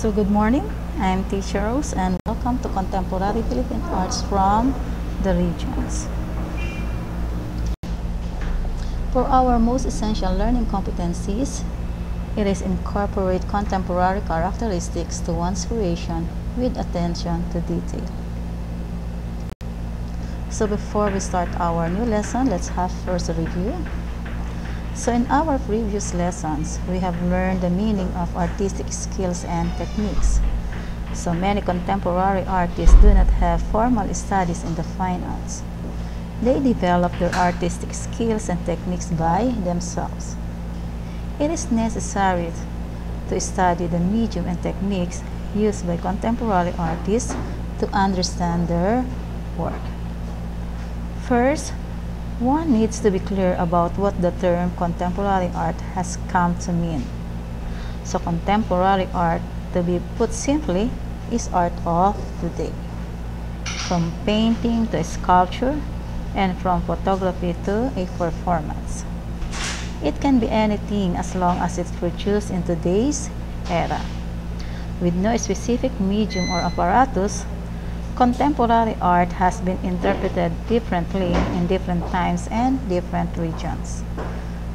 So good morning, I'm Teacher Rose and welcome to Contemporary Philippine Arts from the Regions. For our most essential learning competencies, it is incorporate contemporary characteristics to one's creation with attention to detail. So before we start our new lesson, let's have first a review. So in our previous lessons, we have learned the meaning of artistic skills and techniques. So many contemporary artists do not have formal studies in the fine arts. They develop their artistic skills and techniques by themselves. It is necessary to study the medium and techniques used by contemporary artists to understand their work. First, one needs to be clear about what the term contemporary art has come to mean. So contemporary art, to be put simply, is art of today. From painting to sculpture and from photography to a performance. It can be anything as long as it's produced in today's era. With no specific medium or apparatus, contemporary art has been interpreted differently in different times and different regions.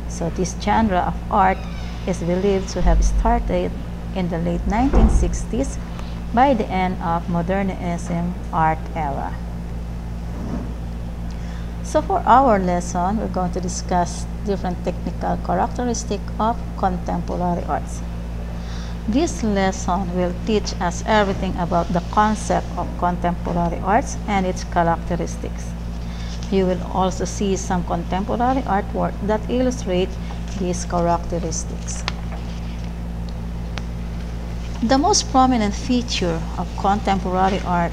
So this genre of art is believed to have started in the late 1960s by the end of modernism art era. So for our lesson, we're going to discuss different technical characteristics of contemporary arts. This lesson will teach us everything about the concept of contemporary arts and its characteristics. You will also see some contemporary artwork that illustrate these characteristics. The most prominent feature of contemporary art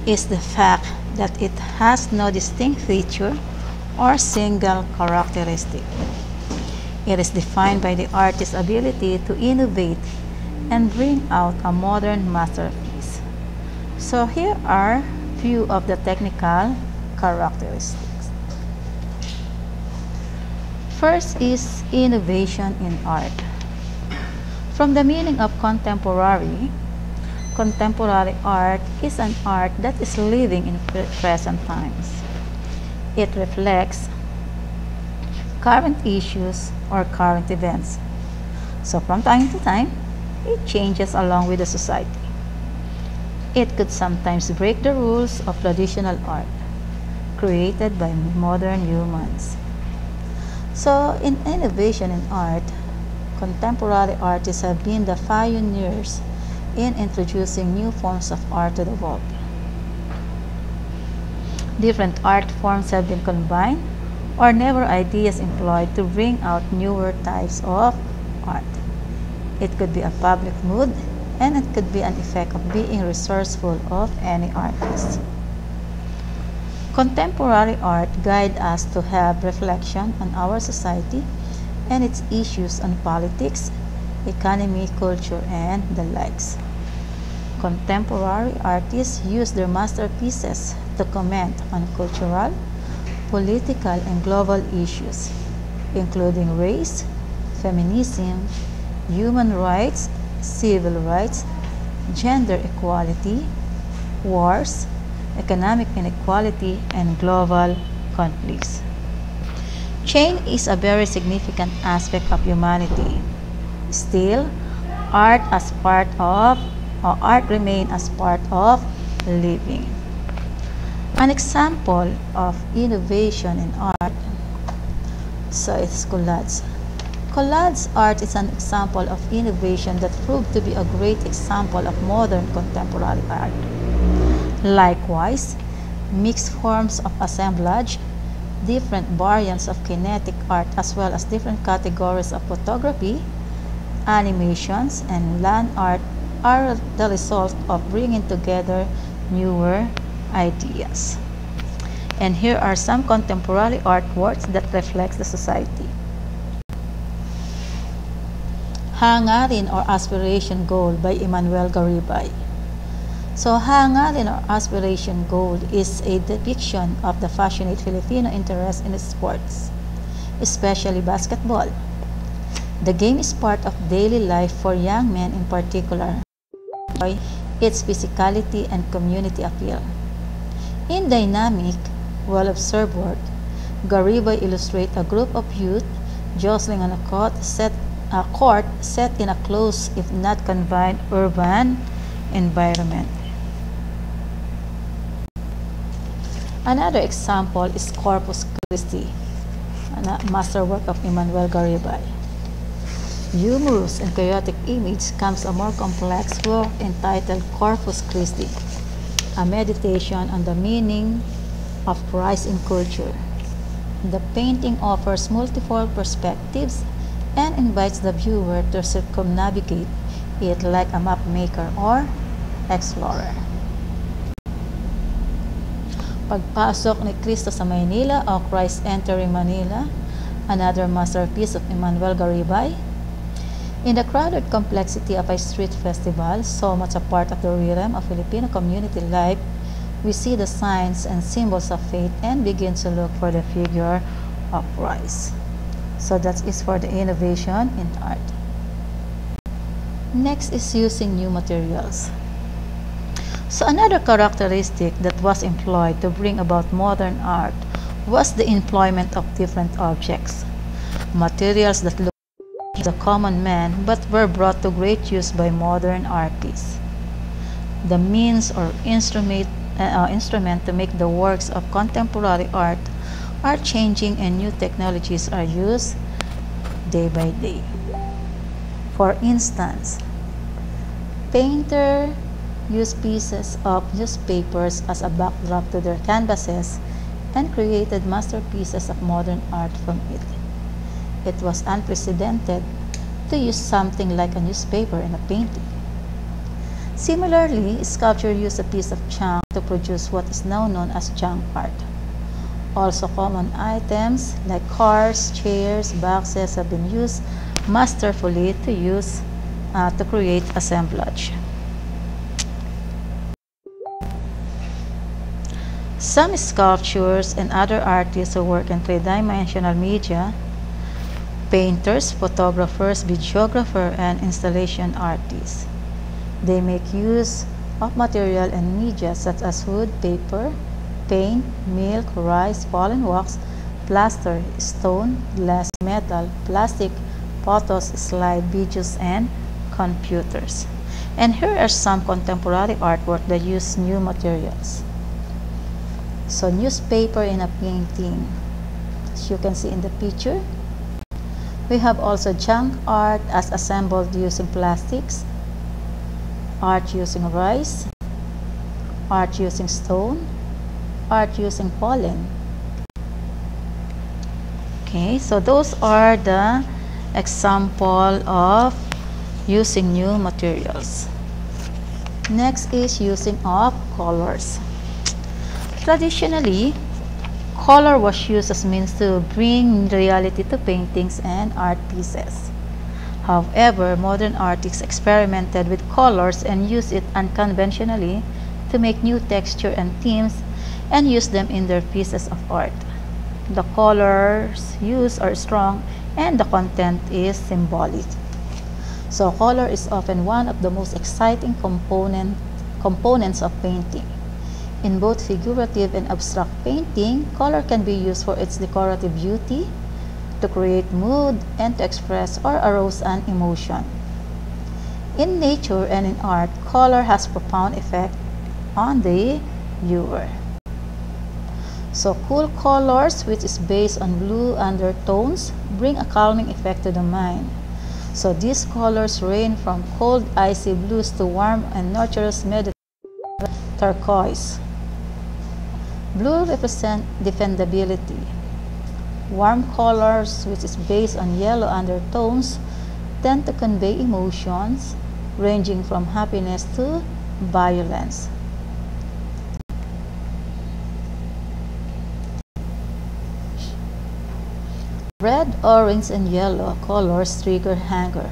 is the fact that it has no distinct feature or single characteristic. It is defined by the artist's ability to innovate and bring out a modern masterpiece. So here are few of the technical characteristics. First is innovation in art. From the meaning of contemporary art is an art that is living in present times. It reflects current issues or current events. So from time to time, it changes along with the society. It could sometimes break the rules of traditional art created by modern humans. So in innovation in art, contemporary artists have been the pioneers in introducing new forms of art to the world. Different art forms have been combined or never ideas employed to bring out newer types of art. It could be a public mood, and it could be an effect of being resourceful of any artist. Contemporary art guides us to have reflection on our society and its issues on politics, economy, culture, and the likes. Contemporary artists use their masterpieces to comment on cultural, political, and global issues, including race, feminism, human rights, civil rights, gender equality, wars, economic inequality, and global conflicts. Change is a very significant aspect of humanity. Still, art remains as part of living. An example of innovation in art, so it's collage. Collage art is an example of innovation that proved to be a great example of modern contemporary art. Likewise, mixed forms of assemblage, different variants of kinetic art, as well as different categories of photography, animations, and land art are the result of bringing together newer ideas. And here are some contemporary artworks that reflect the society. Hangarin or Aspiration Gold by Emmanuel Garibay. So Hangarin or Aspiration Gold is a depiction of the passionate Filipino interest in sports, especially basketball. The game is part of daily life for young men in particular. its physicality and community appeal. In dynamic, well-observed work, Garibay illustrates a group of youth jostling on a court set in a close, if not confined, urban environment. Another example is Corpus Christi, a masterwork of Emmanuel Garibay. Humorous and chaotic image comes a more complex work entitled Corpus Christi, a meditation on the meaning of Christ in culture. The painting offers multiple perspectives and invites the viewer to circumnavigate it like a map maker or explorer. Pagpasok ni Cristo sa Maynila o Christ Entering Manila, another masterpiece of Emmanuel Garibay. In the crowded complexity of a street festival, so much a part of the rhythm of Filipino community life, we see the signs and symbols of faith and begin to look for the figure of Christ. So that is for the innovation in art. Next is using new materials. So another characteristic that was employed to bring about modern art was the employment of different objects, materials that look like the common man but were brought to great use by modern artists. The means or instrument to make the works of contemporary art are changing and new technologies are used day by day. For instance, painters used pieces of newspapers as a backdrop to their canvases and created masterpieces of modern art from it. It was unprecedented to use something like a newspaper in a painting. Similarly, sculpture used a piece of junk to produce what is now known as junk art. Also, common items like cars, chairs, boxes have been used masterfully to create assemblage. Some sculptures and other artists who work in three-dimensional media, painters, photographers, videographers, and installation artists. They make use of material and media such as wood, paper, paint, milk, rice, pollen wax, plaster, stone, glass, metal, plastic, photos, slide, videos, and computers. And here are some contemporary artwork that use new materials. So newspaper in a painting, as you can see in the picture. We have also junk art as assembled using plastics, art using rice, art using stone, art using pollen. Okay, so those are the example of using new materials. Next is using of colors. Traditionally, color was used as means to bring reality to paintings and art pieces. However, modern artists experimented with colors and used it unconventionally to make new texture and themes and use them in their pieces of art. The colors used are strong and the content is symbolic. So color is often one of the most exciting components of painting. In both figurative and abstract painting, color can be used for its decorative beauty, to create mood, and to express or arouse an emotion. In nature and in art, color has profound effect on the viewer. So cool colors, which is based on blue undertones, bring a calming effect to the mind. So these colors range from cold, icy blues to warm and nurturous Mediterranean turquoise. Blue represents defendability. Warm colors, which is based on yellow undertones, tend to convey emotions ranging from happiness to violence. Red, orange, and yellow colors trigger anger.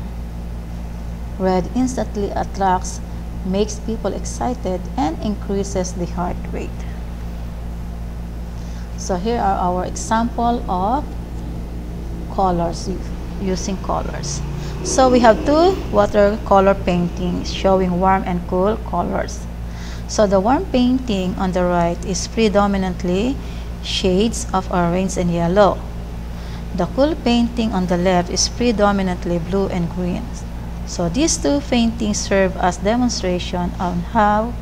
Red instantly attracts, makes people excited, and increases the heart rate. So here are our example of colors, using colors. So we have two watercolor paintings showing warm and cool colors. So the warm painting on the right is predominantly shades of orange and yellow. The cool painting on the left is predominantly blue and green. So these two paintings serve as demonstration on how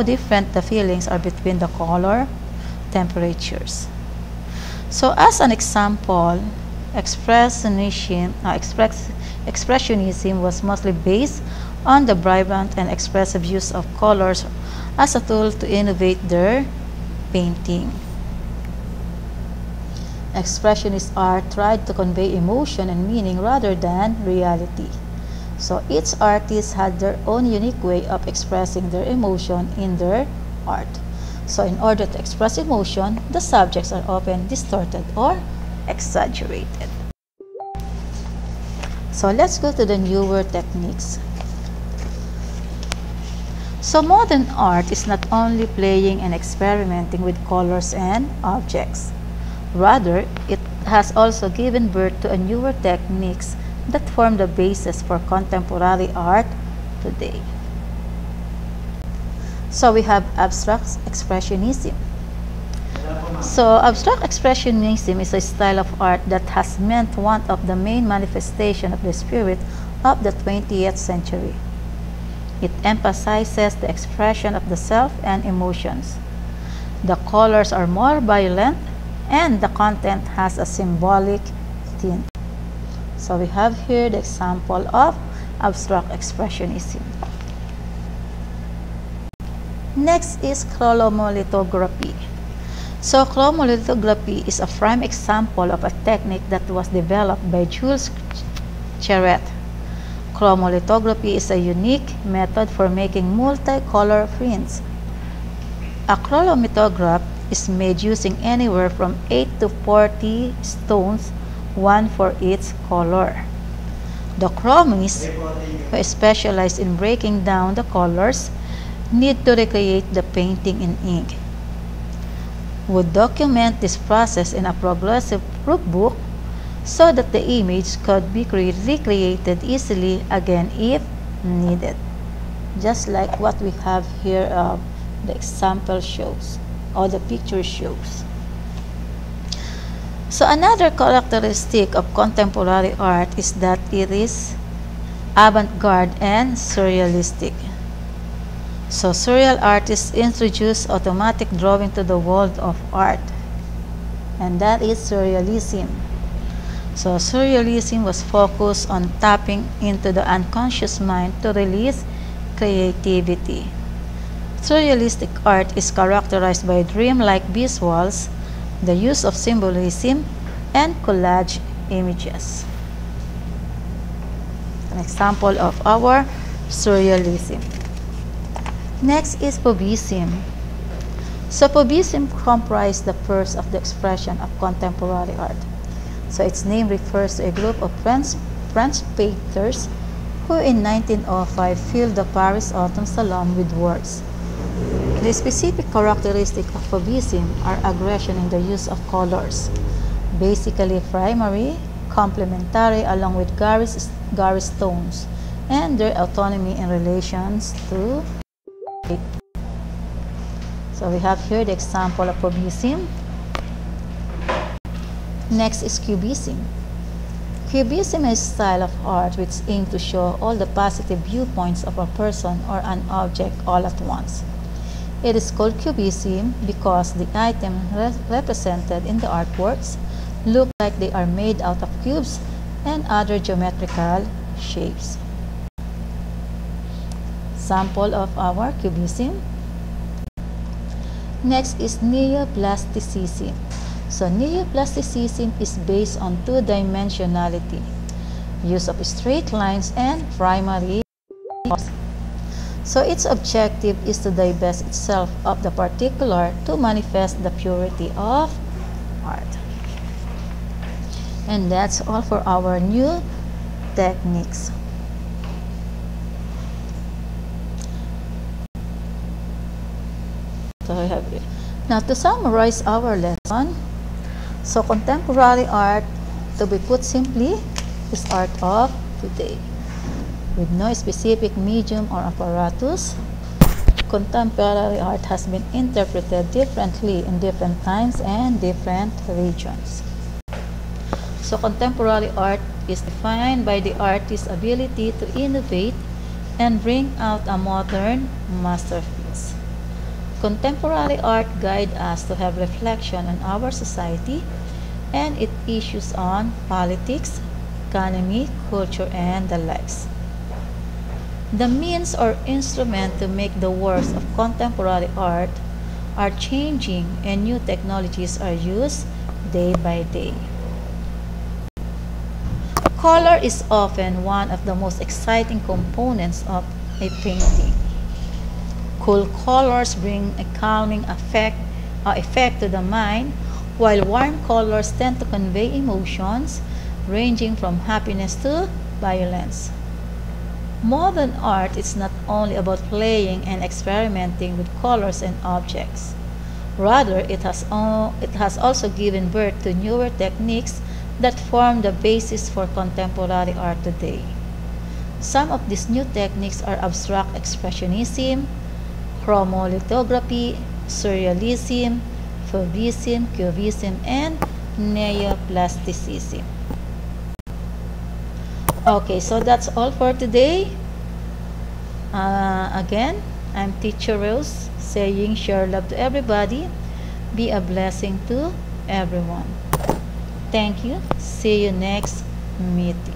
different the feelings are between the color temperatures. So as an example, Expressionism was mostly based on the vibrant and expressive use of colors as a tool to innovate their painting. Expressionist art tried to convey emotion and meaning rather than reality. So each artist had their own unique way of expressing their emotion in their art. So in order to express emotion, the subjects are often distorted or exaggerated. So let's go to the newer techniques. So modern art is not only playing and experimenting with colors and objects. Rather, it has also given birth to newer techniques that form the basis for contemporary art today. So we have abstract expressionism. So abstract expressionism is a style of art that has meant one of the main manifestations of the spirit of the 20th century. It emphasizes the expression of the self and emotions. The colors are more violent and the content has a symbolic tint. So we have here the example of abstract expressionism. Next is chromolithography. So chromolithography is a prime example of a technique that was developed by Jules Cheret. Chromolithography is a unique method for making multicolor prints. A chromolithograph is made using anywhere from 8 to 40 stones, one for each color. The chromists, who specialize in breaking down the colors, need to recreate the painting in ink. Would document this process in a progressive proof book so that the image could be recreated easily again if needed. Just like what we have here, the example shows, or the picture shows. So another characteristic of contemporary art is that it is avant-garde and surrealistic. So surreal artists introduce automatic drawing to the world of art, and that is surrealism. So surrealism was focused on tapping into the unconscious mind to release creativity. Surrealistic art is characterized by dreamlike visuals, the use of symbolism, and collage images. An example of our surrealism. Next is Cubism. So Cubism comprised the first of the expression of contemporary art. So its name refers to a group of French painters who in 1905 filled the Paris Autumn Salon with works. The specific characteristic of Cubism are aggression in the use of colors, basically primary, complementary along with garish tones, and their autonomy in relations to. So we have here the example of Cubism. Next is Cubism. Cubism is a style of art which aims to show all the positive viewpoints of a person or an object all at once. It is called Cubism because the items represented in the artworks look like they are made out of cubes and other geometrical shapes. Sample of our Cubism. Next is Neoplasticism. So Neoplasticism is based on two-dimensionality, use of straight lines and primary. So its objective is to divest itself of the particular to manifest the purity of art. And that's all for our new techniques. So I have it. Now to summarize our lesson, so contemporary art, to be put simply, is art of today. With no specific medium or apparatus, contemporary art has been interpreted differently in different times and different regions. So contemporary art is defined by the artist's ability to innovate and bring out a modern masterpiece. Contemporary art guides us to have reflection on our society and its issues on politics, economy, culture, and the likes. The means or instrument to make the works of contemporary art are changing and new technologies are used day by day. Color is often one of the most exciting components of a painting. Cool colors bring a calming effect to the mind, while warm colors tend to convey emotions ranging from happiness to violence. Modern art is not only about playing and experimenting with colors and objects. Rather, it has also given birth to newer techniques that form the basis for contemporary art today. Some of these new techniques are abstract expressionism, Chromolithography, surrealism, Fauvism, Cubism, and Neoplasticism. Okay, so that's all for today. Again, I'm Teacher Rose saying share love to everybody. Be a blessing to everyone. Thank you. See you next meeting.